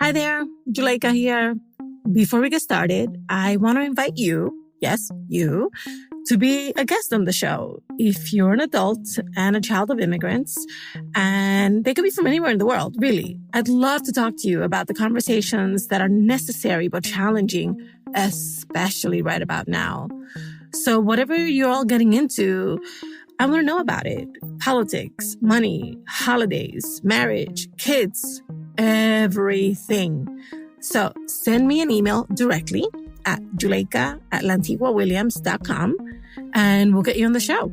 Hi there, Juleka here. Before we get started, I want to invite you, yes, you, to be a guest on the show. If you're an adult and a child of immigrants, and they could be from anywhere in the world, really, I'd love to talk to you about the conversations that are necessary but challenging, especially right about now. So whatever you're all getting into, I want to know about it. Politics, money, holidays, marriage, kids, everything. So send me an email directly at juleka@lantiguawilliams.com and we'll get you on the show.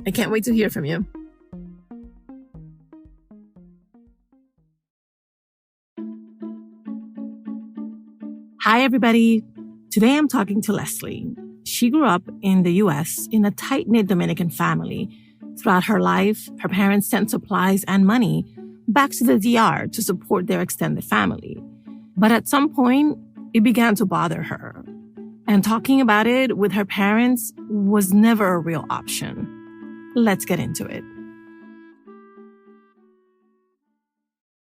I can't wait to hear from you. Hi, everybody. Today I'm talking to Leslie. She grew up in the U.S. in a tight-knit Dominican family. Throughout her life, her parents sent supplies and money back to the DR to support their extended family. But at some point, it began to bother her. And talking about it with her parents was never a real option. Let's get into it.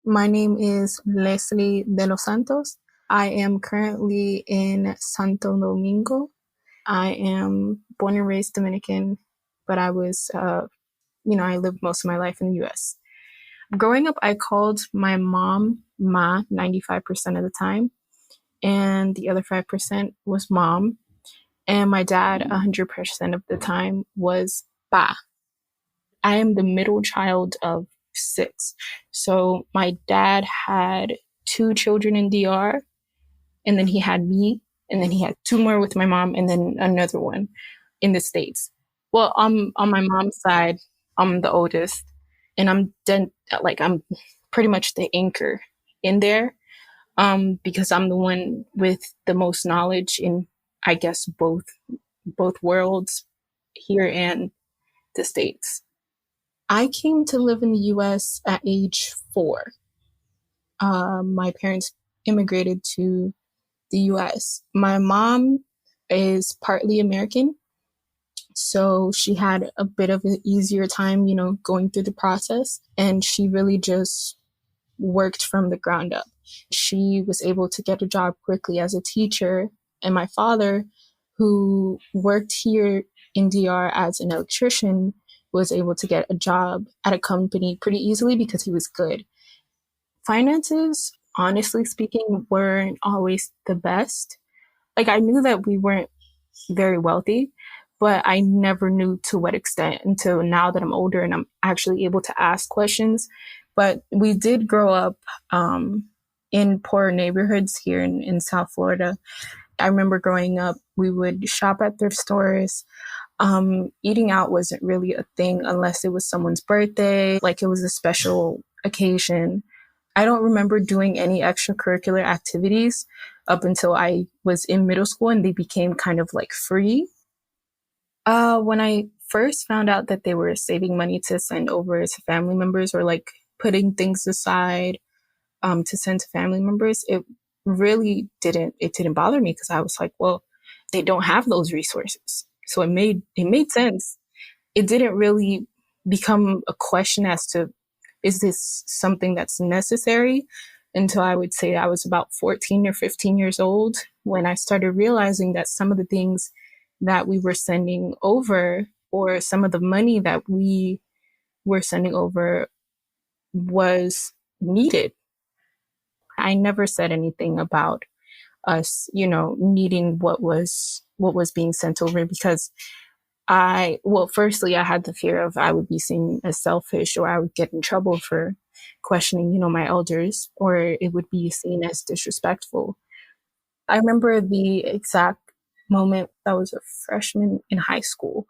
My name is Leslie de los Santos. I am currently in Santo Domingo. I am born and raised Dominican, but I was, I lived most of my life in the U.S. Growing up, I called my mom Ma 95% of the time, and the other 5% was mom, and my dad 100% of the time was Pa. I am the middle child of 6. So my dad had 2 children in DR, and then he had me, and then he had 2 more with my mom, and then another one in the States. Well, on my mom's side, I'm the oldest, and I'm pretty much the anchor in there, because I'm the one with the most knowledge in, I guess, both worlds, here and the States. I came to live in the U.S. at age 4. My parents immigrated to the U.S. My mom is partly American, so she had a bit of an easier time, going through the process, and she really just worked from the ground up. She was able to get a job quickly as a teacher, and my father, who worked here in DR as an electrician, was able to get a job at a company pretty easily because he was good. Finances, honestly speaking, weren't always the best. I knew that we weren't very wealthy, but I never knew to what extent until now that I'm older and I'm actually able to ask questions. But we did grow up in poor neighborhoods here in South Florida. I remember growing up, we would shop at thrift stores. Eating out wasn't really a thing unless it was someone's birthday, like it was a special occasion. I don't remember doing any extracurricular activities up until I was in middle school, and they became kind of free. When I first found out that they were saving money to send over to family members, or putting things aside to send to family members, it really didn't bother me, because I was like, well, they don't have those resources. So it made sense. It didn't really become a question as to, is this something that's necessary, until I would say I was about 14 or 15 years old, when I started realizing that some of the things that we were sending over, or some of the money that we were sending over, was needed. I never said anything about us, needing what was being sent over, because firstly, I had the fear of I would be seen as selfish, or I would get in trouble for questioning, my elders, or it would be seen as disrespectful. I remember the exact moment. I was a freshman in high school.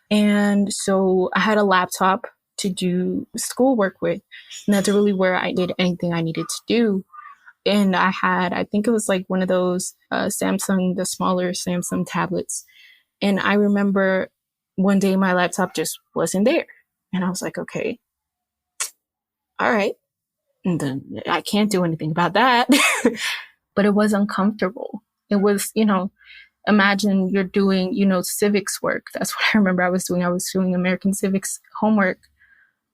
And so I had a laptop to do schoolwork with, and that's really where I did anything I needed to do. And I think it was one of those the smaller Samsung tablets. And I remember one day my laptop just wasn't there. And I was like, okay, all right. And then I can't do anything about that. But it was uncomfortable. It was, imagine you're doing, civics work. That's what I remember I was doing. I was doing American civics homework,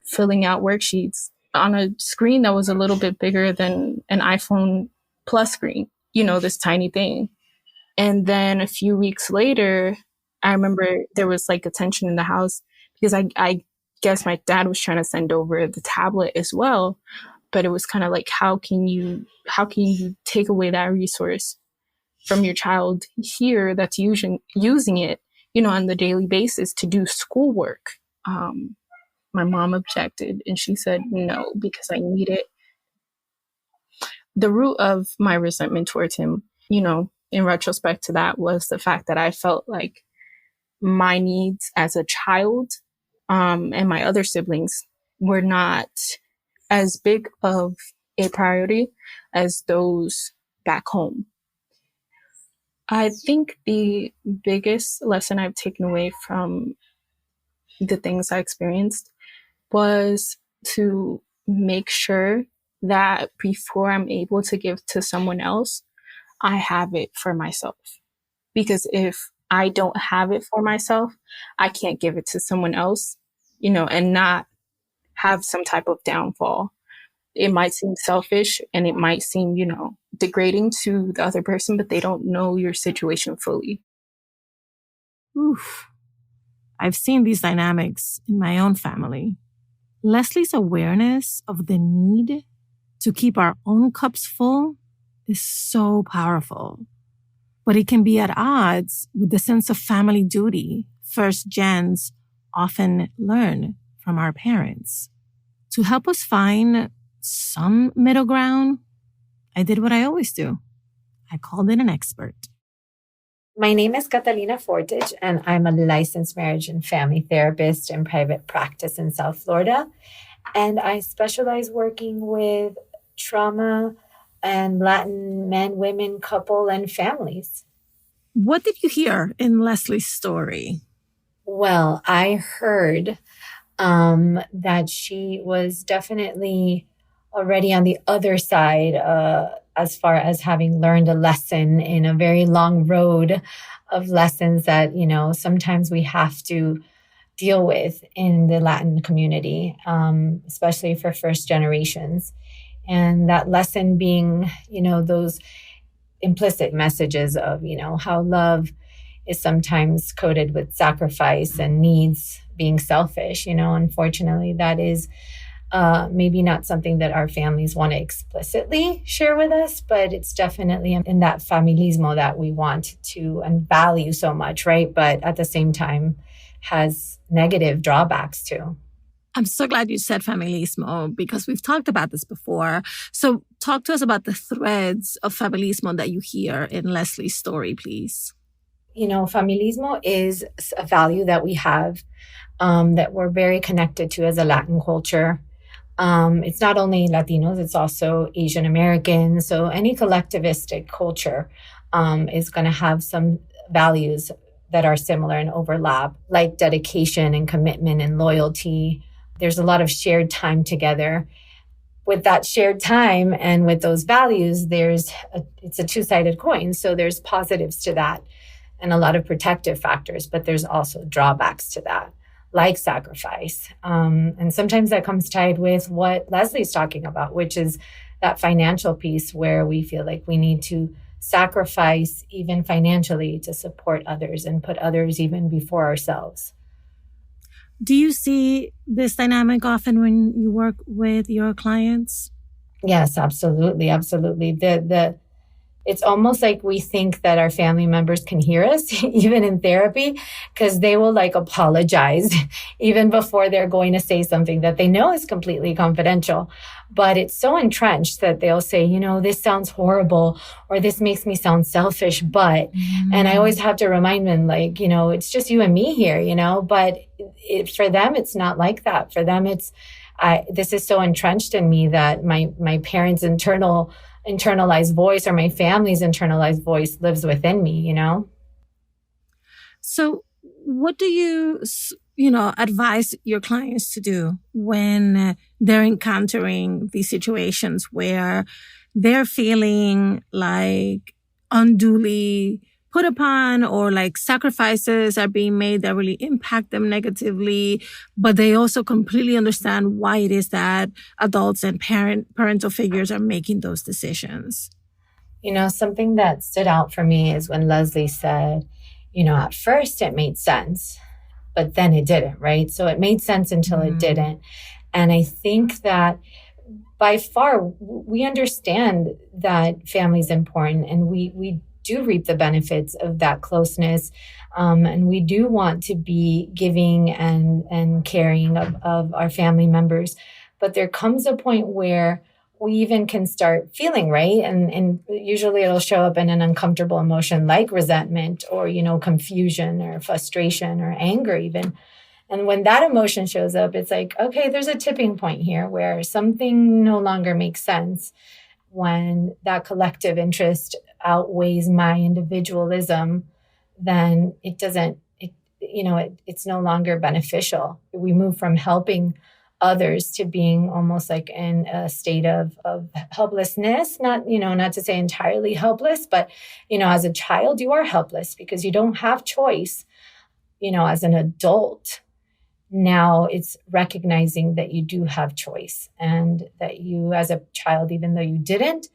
filling out worksheets on a screen that was a little bit bigger than an iPhone plus screen, this tiny thing. And then a few weeks later, I remember there was like a tension in the house because I guess my dad was trying to send over the tablet as well. But it was kind of like, how can you take away that resource from your child here that's using it, on the daily basis to do schoolwork? My mom objected and she said no, because I need it. The root of my resentment towards him, in retrospect to that, was the fact that I felt like my needs as a child, and my other siblings were not as big of a priority as those back home. I think the biggest lesson I've taken away from the things I experienced was to make sure that before I'm able to give to someone else, I have it for myself. Because if I don't have it for myself, I can't give it to someone else, and not have some type of downfall. It might seem selfish and it might seem, degrading to the other person, but they don't know your situation fully. Oof. I've seen these dynamics in my own family. Leslie's awareness of the need to keep our own cups full is so powerful. But it can be at odds with the sense of family duty first gens often learn from our parents. To help us find some middle ground, I did what I always do. I called in an expert. My name is Catalina Fortich, and I'm a licensed marriage and family therapist in private practice in South Florida. And I specialize working with trauma and Latin men, women, couple, and families. What did you hear in Leslie's story? Well, I heard that she was definitely already on the other side as far as having learned a lesson in a very long road of lessons that, sometimes we have to deal with in the Latin community, especially for first generations. And that lesson being, those implicit messages of, how love is sometimes coded with sacrifice and needs being selfish. Unfortunately, that is maybe not something that our families want to explicitly share with us, but it's definitely in that familismo that we want to and value so much, right? But at the same time, has negative drawbacks too. I'm so glad you said familismo because we've talked about this before. So talk to us about the threads of familismo that you hear in Leslie's story, please. Familismo is a value that we have that we're very connected to as a Latin culture. It's not only Latinos, it's also Asian Americans. So any collectivistic culture is going to have some values that are similar and overlap, like dedication and commitment and loyalty. There's a lot of shared time together. With that shared time and with those values, it's a two-sided coin. So there's positives to that and a lot of protective factors, but there's also drawbacks to that, like sacrifice. And sometimes that comes tied with what Leslie's talking about, which is that financial piece where we feel like we need to sacrifice even financially to support others and put others even before ourselves. Do you see this dynamic often when you work with your clients? Yes, absolutely. Absolutely. It's almost like we think that our family members can hear us, even in therapy, because they will apologize even before they're going to say something that they know is completely confidential. But it's so entrenched that they'll say, this sounds horrible, or this makes me sound selfish, but, and I always have to remind them, it's just you and me here, but for them, it's not like that. For them, this is so entrenched in me that my parents' internalized voice or my family's internalized voice lives within me, So what do you advise your clients to do when they're encountering these situations where they're feeling like unduly put upon or like sacrifices are being made that really impact them negatively, but they also completely understand why it is that adults and parental figures are making those decisions? Something that stood out for me is when Leslie said, at first it made sense, but then it didn't, right? So it made sense until it didn't. And I think that by far, we understand that family is important, and we do reap the benefits of that closeness. And we do want to be giving and caring of our family members. But there comes a point where we even can start feeling, right? And usually it'll show up in an uncomfortable emotion like resentment or, confusion or frustration or anger even. And when that emotion shows up, it's like, okay, there's a tipping point here where something no longer makes sense. When that collective interest outweighs my individualism, then it's no longer beneficial. We move from helping others to being almost like in a state of helplessness, not to say entirely helpless, but, as a child, you are helpless because you don't have choice, as an adult. Now it's recognizing that you do have choice, and that you as a child, even though you didn't,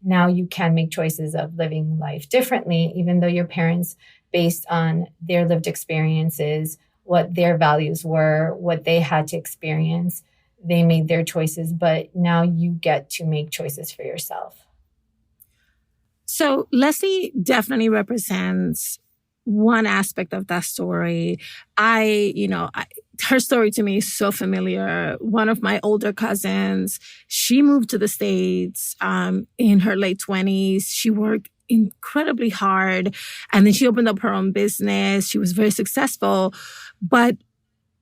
now you can make choices of living life differently, even though your parents, based on their lived experiences, what their values were, what they had to experience, they made their choices, but now you get to make choices for yourself. So Leslie definitely represents one aspect of that story. Her story to me is so familiar. One of my older cousins, she moved to the States in her late 20s. She worked incredibly hard, and then she opened up her own business. She was very successful, but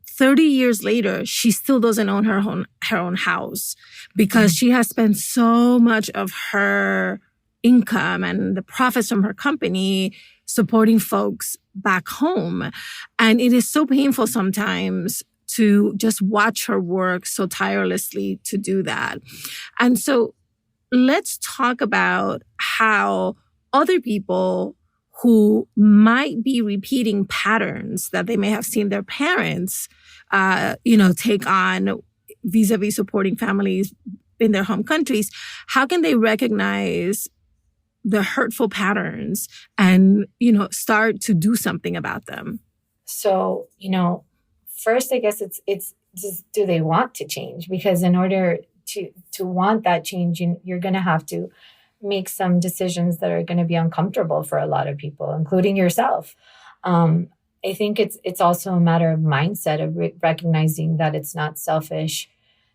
30 years later, she still doesn't own her own house because she has spent so much of her income and the profits from her company supporting folks back home. And it is so painful sometimes to just watch her work so tirelessly to do that. And so let's talk about how other people who might be repeating patterns that they may have seen their parents, take on vis-a-vis supporting families in their home countries, how can they recognize the hurtful patterns and, start to do something about them? So, first, I guess it's just, do they want to change? Because in order to want that change, you're going to have to make some decisions that are going to be uncomfortable for a lot of people, including yourself. I think it's also a matter of mindset of recognizing that it's not selfish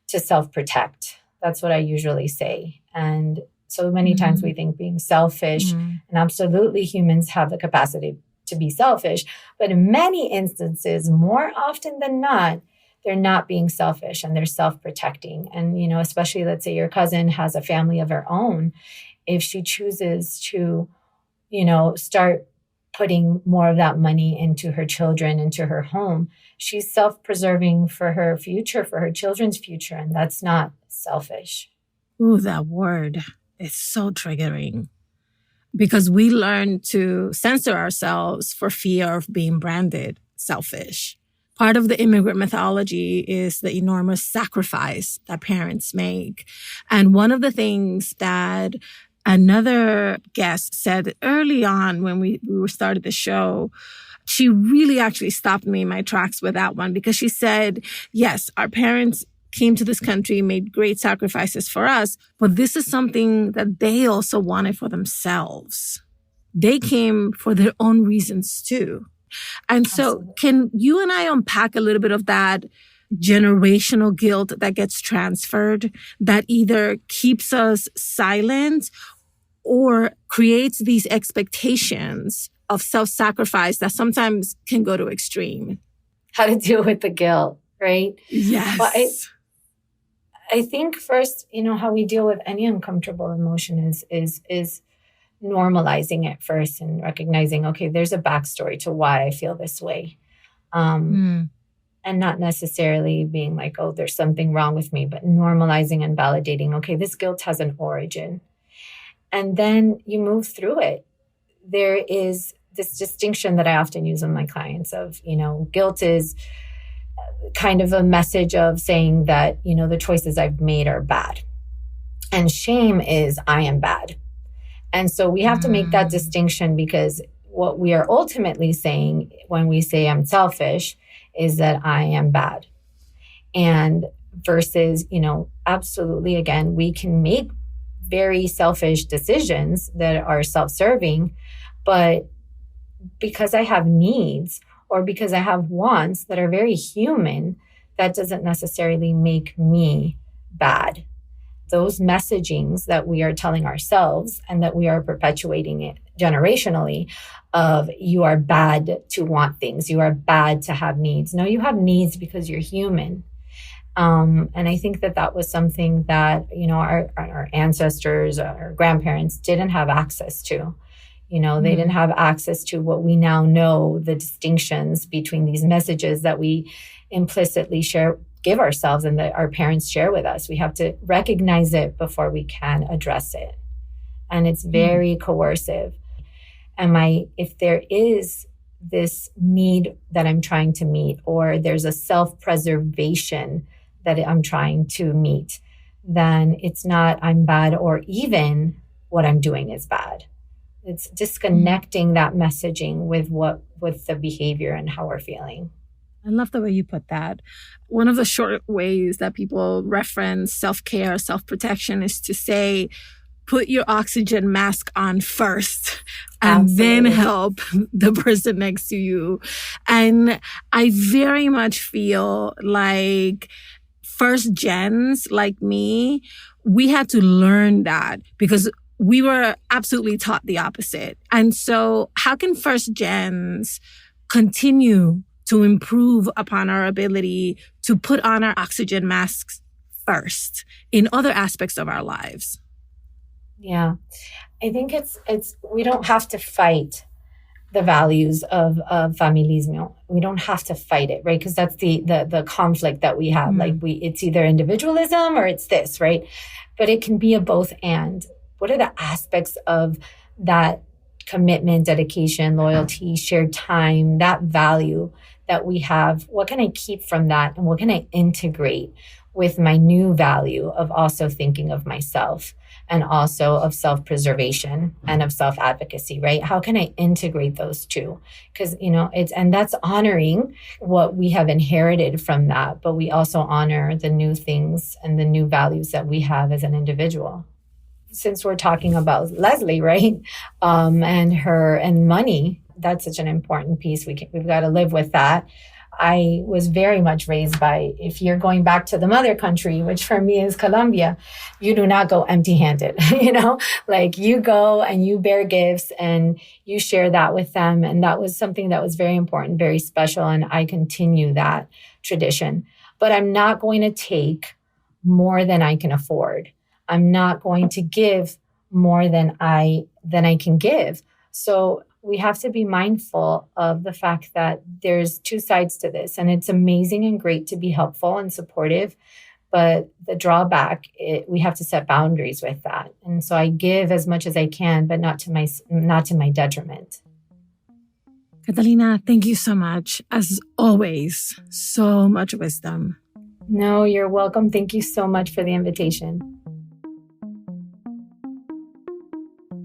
to self-protect. That's what I usually say. And so many times we think being selfish, and absolutely humans have the capacity to be selfish, but in many instances, more often than not, they're not being selfish and they're self-protecting. And, especially let's say your cousin has a family of her own. If she chooses to, start putting more of that money into her children, into her home, she's self-preserving for her future, for her children's future. And that's not selfish. Ooh, that word is so triggering because we learn to censor ourselves for fear of being branded selfish. Part of the immigrant mythology is the enormous sacrifice that parents make. And one of the things that another guest said early on when we started the show, she really actually stopped me in my tracks with that one because she said, yes, our parents came to this country, made great sacrifices for us, but this is something that they also wanted for themselves. They came for their own reasons too. And so Absolutely. Can you and I unpack a little bit of that generational guilt that gets transferred that either keeps us silent or creates these expectations of self-sacrifice that sometimes can go to extreme? How to deal with the guilt, right? Yes. Well, I think first, how we deal with any uncomfortable emotion is normalizing it first and recognizing, okay, there's a backstory to why I feel this way. And not necessarily being like, oh, there's something wrong with me, but normalizing and validating, okay, this guilt has an origin. And then you move through it. There is this distinction that I often use with my clients of, guilt is kind of a message of saying that, the choices I've made are bad. And shame is I am bad. And so we have to make that distinction, because what we are ultimately saying when we say I'm selfish is that I am bad. And versus, absolutely, again, we can make very selfish decisions that are self-serving, but because I have needs or because I have wants that are very human, that doesn't necessarily make me bad. Those messagings that we are telling ourselves and that we are perpetuating it generationally of you are bad to want things, you are bad to have needs. No, you have needs because you're human. And I think that was something that, our ancestors, our grandparents didn't have access to. They didn't have access to what we now know, the distinctions between these messages that we implicitly give ourselves and that our parents share with us. We have to recognize it before we can address it. And it's very coercive. If there is this need that I'm trying to meet, or there's a self-preservation that I'm trying to meet, then it's not I'm bad, or even what I'm doing is bad. It's disconnecting that messaging with the behavior and how we're feeling. I love the way you put that. One of the short ways that people reference self-care, self-protection is to say, put your oxygen mask on first and Absolutely. then help the person next to you. And I very much feel like first gens like me, we had to learn that because we were absolutely taught the opposite. And so how can first gens continue to improve upon our ability to put on our oxygen masks first in other aspects of our lives? Yeah, I think it's we don't have to fight the values of feminismo. We don't have to fight it, right? Because that's the conflict that we have. Like it's either individualism or it's this, right? But it can be a both and. What are the aspects of that commitment, dedication, loyalty, shared time, that value that we have? What can I keep from that? And what can I integrate with my new value of also thinking of myself and also of self-preservation and of self-advocacy, right? How can I integrate those two? Because, and that's honoring what we have inherited from that, but we also honor the new things and the new values that we have as an individual. Since we're talking about Leslie, right? And money, that's such an important piece. We've got to live with that. I was very much raised by, if you're going back to the mother country, which for me is Colombia, you do not go empty-handed, like you go and you bear gifts and you share that with them. And that was something that was very important, very special. And I continue that tradition, but I'm not going to take more than I can afford. I'm not going to give more than I can give. So we have to be mindful of the fact that there's two sides to this, and it's amazing and great to be helpful and supportive. But the drawback, we have to set boundaries with that. And so I give as much as I can, but not to my detriment. Catalina, thank you so much. As always, so much wisdom. No, you're welcome. Thank you so much for the invitation.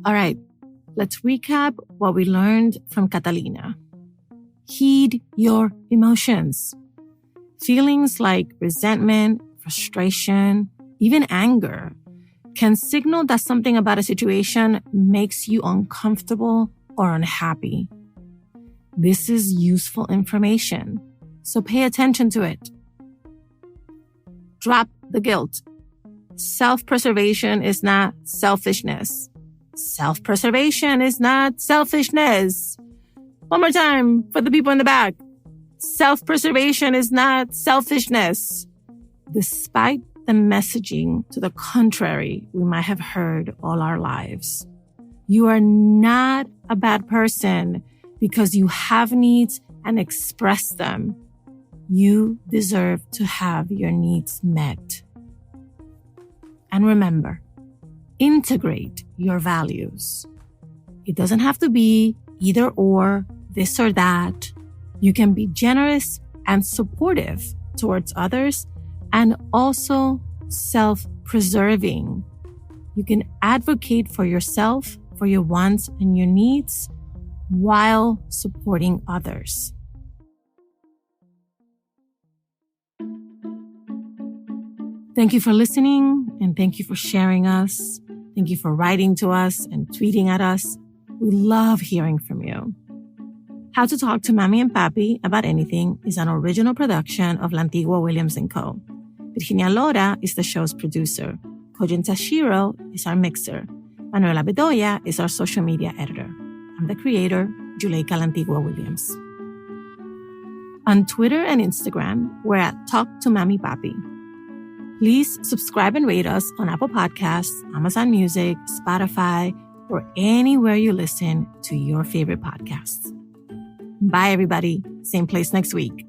All right, let's recap what we learned from Catalina. Heed your emotions. Feelings like resentment, frustration, even anger can signal that something about a situation makes you uncomfortable or unhappy. This is useful information, so pay attention to it. Drop the guilt. Self-preservation is not selfishness. Self-preservation is not selfishness. One more time for the people in the back. Self-preservation is not selfishness. Despite the messaging to the contrary we might have heard all our lives. You are not a bad person because you have needs and express them. You deserve to have your needs met. And remember, integrate your values. It doesn't have to be either or, this or that. You can be generous and supportive towards others and also self-preserving. You can advocate for yourself for your wants and your needs while supporting others. Thank you for listening, and thank you for sharing us. Thank you for writing to us and tweeting at us. We love hearing from you. How to Talk to Mamí and Papí About Anything is an original production of Lantigua Williams & Co. Virginia Lora is the show's producer. Kojin Tashiro is our mixer. Manuela Bedoya is our social media editor. I'm the creator, Juleika Lantigua Williams. On Twitter and Instagram, we're at Talk to Mamí Papí. Please subscribe and rate us on Apple Podcasts, Amazon Music, Spotify, or anywhere you listen to your favorite podcasts. Bye, everybody. Same place next week.